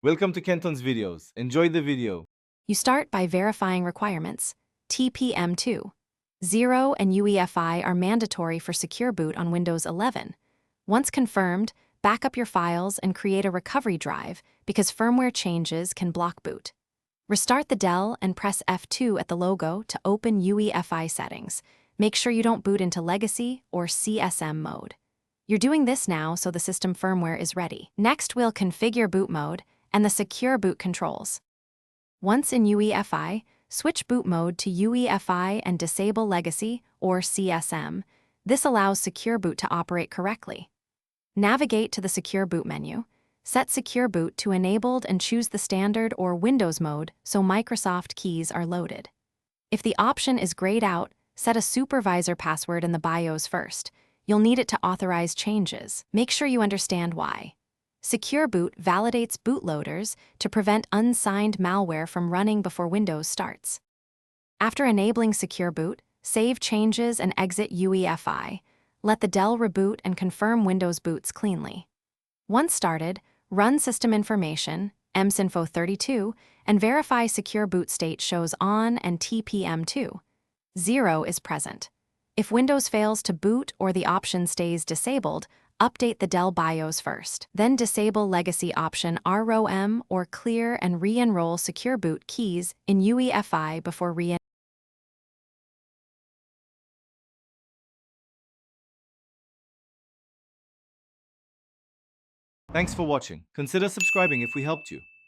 Welcome to Kenton's videos. Enjoy the video. You start by verifying requirements. TPM2. 0 and UEFI are mandatory for Secure Boot on Windows 11. Once confirmed, back up your files and create a recovery drive because firmware changes can block boot. Restart the Dell and press F2 at the logo to open UEFI settings. Make sure you don't boot into Legacy or CSM mode. You're doing this now so the system firmware is ready. Next, we'll configure boot mode and the secure boot controls. Once in UEFI, switch boot mode to UEFI and disable Legacy or CSM. This allows Secure Boot to operate correctly. Navigate to the Secure Boot menu. Set Secure Boot to Enabled and choose the Standard or Windows mode so Microsoft keys are loaded. If the option is grayed out, set a supervisor password in the BIOS first. You'll need it to authorize changes. Make sure you understand why. Secure Boot validates bootloaders to prevent unsigned malware from running before Windows starts. After enabling Secure Boot, save changes and exit UEFI. Let the Dell reboot and confirm Windows boots cleanly. Once started, run system information, msinfo32, and verify Secure Boot state shows on and TPM2. 0 is present. If Windows fails to boot or the option stays disabled, update the Dell BIOS first. Then disable Legacy option ROM or clear and re-enroll Secure Boot keys in UEFI before re-enrolling. Thanks for watching. Consider subscribing if we helped you.